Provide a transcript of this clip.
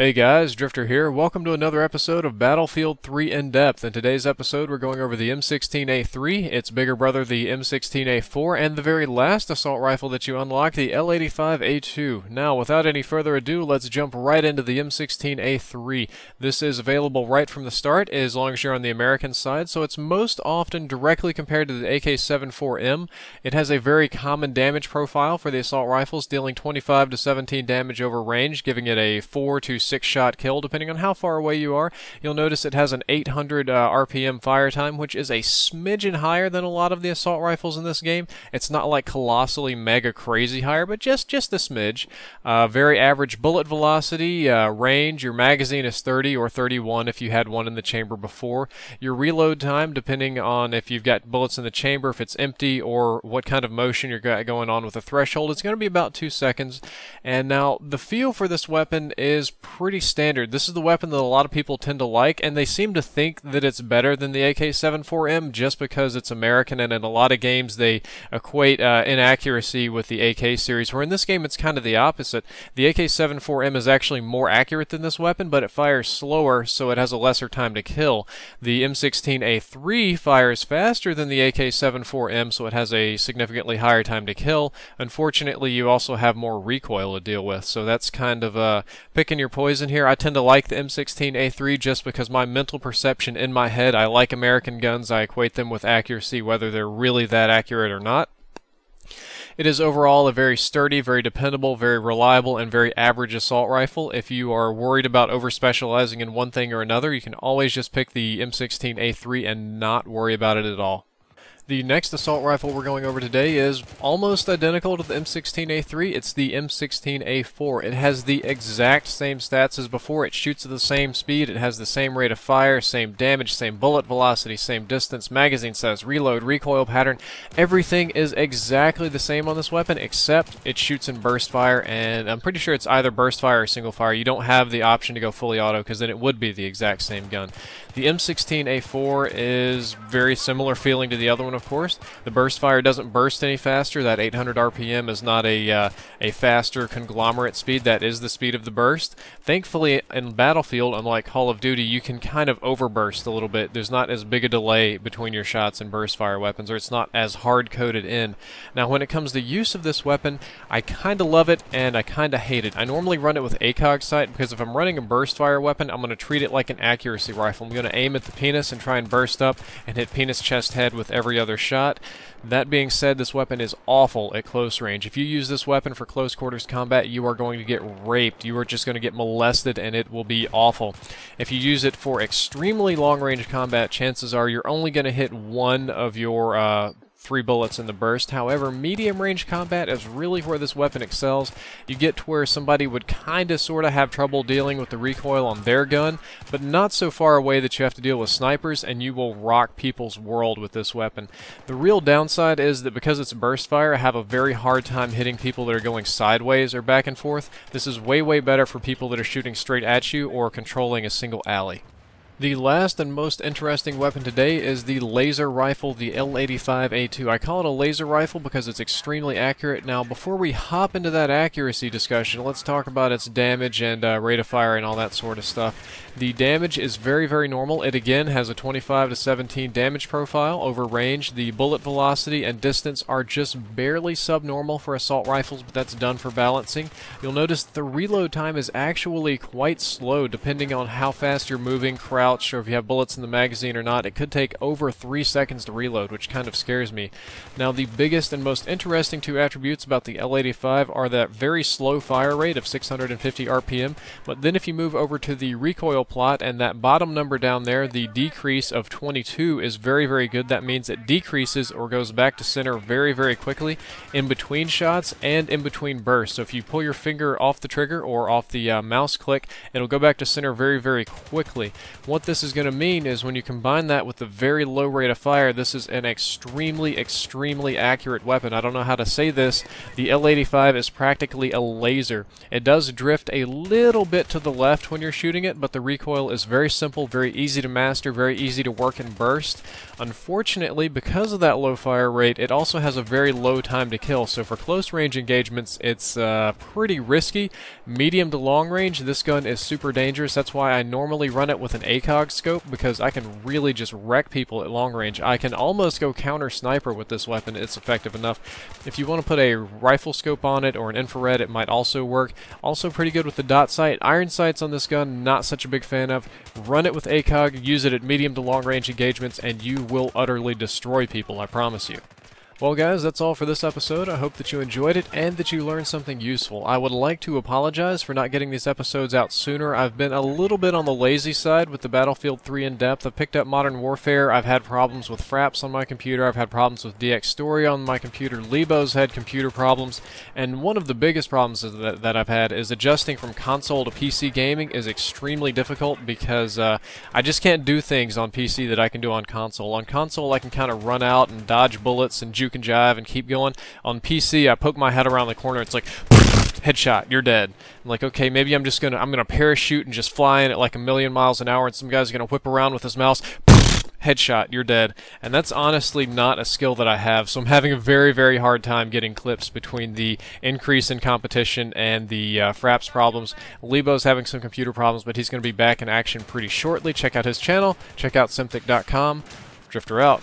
Hey guys, Drifter here. Welcome to another episode of Battlefield 3 In Depth. In today's episode, we're going over the M16A3, its bigger brother, the M16A4, and the very last assault rifle that you unlock, the L85A2. Now, without any further ado, let's jump right into the M16A3. This is available right from the start, as long as you're on the American side, so it's most often directly compared to the AK-74M. It has a very common damage profile for the assault rifles, dealing 25 to 17 damage over range, giving it a 4 to 6-shot kill depending on how far away you are. You'll notice it has an 800 RPM fire time, which is a smidgen higher than a lot of the assault rifles in this game. It's not like colossally mega crazy higher, but just a smidge. Very average bullet velocity, range. Your magazine is 30 or 31 if you had one in the chamber before. Your reload time, depending on if you've got bullets in the chamber, if it's empty, or what kind of motion you're going on with the threshold, it's going to be about 2 seconds. And now the feel for this weapon is pretty standard. This is the weapon that a lot of people tend to like, and they seem to think that it's better than the AK-74M just because it's American, and in a lot of games they equate inaccuracy with the AK series, where in this game it's kind of the opposite. The AK-74M is actually more accurate than this weapon, but it fires slower, so it has a lesser time to kill. The M16A3 fires faster than the AK-74M, so it has a significantly higher time to kill. Unfortunately, you also have more recoil to deal with, so that's kind of picking your poison here. I tend to like the M16A3 just because my mental perception in my head, I like American guns. I equate them with accuracy, whether they're really that accurate or not. It is overall a very sturdy, very dependable, very reliable, and very average assault rifle. If you are worried about over-specializing in one thing or another, you can always just pick the M16A3 and not worry about it at all. The next assault rifle we're going over today is almost identical to the M16A3. It's the M16A4. It has the exact same stats as before. It shoots at the same speed. It has the same rate of fire, same damage, same bullet velocity, same distance, magazine size, reload, recoil pattern. Everything is exactly the same on this weapon, except it shoots in burst fire, and I'm pretty sure it's either burst fire or single fire. You don't have the option to go fully auto, because then it would be the exact same gun. The M16A4 is very similar feeling to the other one, of course. The burst fire doesn't burst any faster. That 800 RPM is not a faster conglomerate speed. That is the speed of the burst. Thankfully, in Battlefield, unlike Call of Duty, you can kind of overburst a little bit. There's not as big a delay between your shots in burst fire weapons, or it's not as hard-coded in. Now, when it comes to use of this weapon, I kind of love it and I kind of hate it. I normally run it with ACOG sight, because if I'm running a burst fire weapon, I'm going to treat it like an accuracy rifle. I'm going to aim at the penis and try and burst up and hit penis, chest, head with every other shot. That being said, this weapon is awful at close range. If you use this weapon for close quarters combat, you are going to get raped. You are just going to get molested, and it will be awful. If you use it for extremely long range combat, chances are you're only going to hit one of your 3 bullets in the burst. However, medium range combat is really where this weapon excels. You get to where somebody would kind of sort of have trouble dealing with the recoil on their gun, but not so far away that you have to deal with snipers, and you will rock people's world with this weapon. The real downside is that because it's burst fire, I have a very hard time hitting people that are going sideways or back and forth. This is way better for people that are shooting straight at you or controlling a single alley. The last and most interesting weapon today is the laser rifle, the L85A2. I call it a laser rifle because it's extremely accurate. Now, before we hop into that accuracy discussion, let's talk about its damage and rate of fire and all that sort of stuff. The damage is very normal. It again has a 25 to 17 damage profile over range. The bullet velocity and distance are just barely subnormal for assault rifles, but that's done for balancing. You'll notice the reload time is actually quite slow depending on how fast you're moving, crouch, or if you have bullets in the magazine or not. It could take over 3 seconds to reload, which kind of scares me. Now, the biggest and most interesting 2 attributes about the L85 are that very slow fire rate of 650 RPM, but then if you move over to the recoil plot and that bottom number down there, the decrease of 22 is very good. That means it decreases or goes back to center very quickly in between shots and in between bursts. So if you pull your finger off the trigger or off the mouse click, it'll go back to center very quickly. Once what this is going to mean is when you combine that with the very low rate of fire, this is an extremely, extremely accurate weapon. I don't know how to say this. The L85 is practically a laser. It does drift a little bit to the left when you're shooting it, but the recoil is very simple, very easy to master, very easy to work and burst. Unfortunately, because of that low fire rate, it also has a very low time to kill, so for close range engagements, it's pretty risky. Medium to long range, this gun is super dangerous. That's why I normally run it with an ACOG scope, because I can really just wreck people at long range. I can almost go counter sniper with this weapon. It's effective enough. If you want to put a rifle scope on it or an infrared, it might also work. Also pretty good with the dot sight. Iron sights on this gun, not such a big fan of. Run it with ACOG, use it at medium to long range engagements, and you will utterly destroy people, I promise you. Well guys, that's all for this episode. I hope that you enjoyed it and that you learned something useful. I would like to apologize for not getting these episodes out sooner. I've been a little bit on the lazy side with the Battlefield 3 in-depth. I've picked up Modern Warfare. I've had problems with Fraps on my computer. I've had problems with DX Story on my computer. Lebo's had computer problems. And one of the biggest problems that I've had is adjusting from console to PC gaming is extremely difficult because I just can't do things on PC that I can do on console. On console, I can kind of run out and dodge bullets and juke and jive and keep going. On PC, I poke my head around the corner, it's like headshot, you're dead. I'm like, okay, maybe I'm gonna parachute and just fly in at like 1,000,000 miles an hour, and some guy's gonna whip around with his mouse, headshot, you're dead. And that's honestly not a skill that I have, so I'm having a very, very hard time getting clips between the increase in competition and the Fraps problems. Lebo's having some computer problems, but he's gonna be back in action pretty shortly. Check out his channel, check out Simthic.com. Drifter out.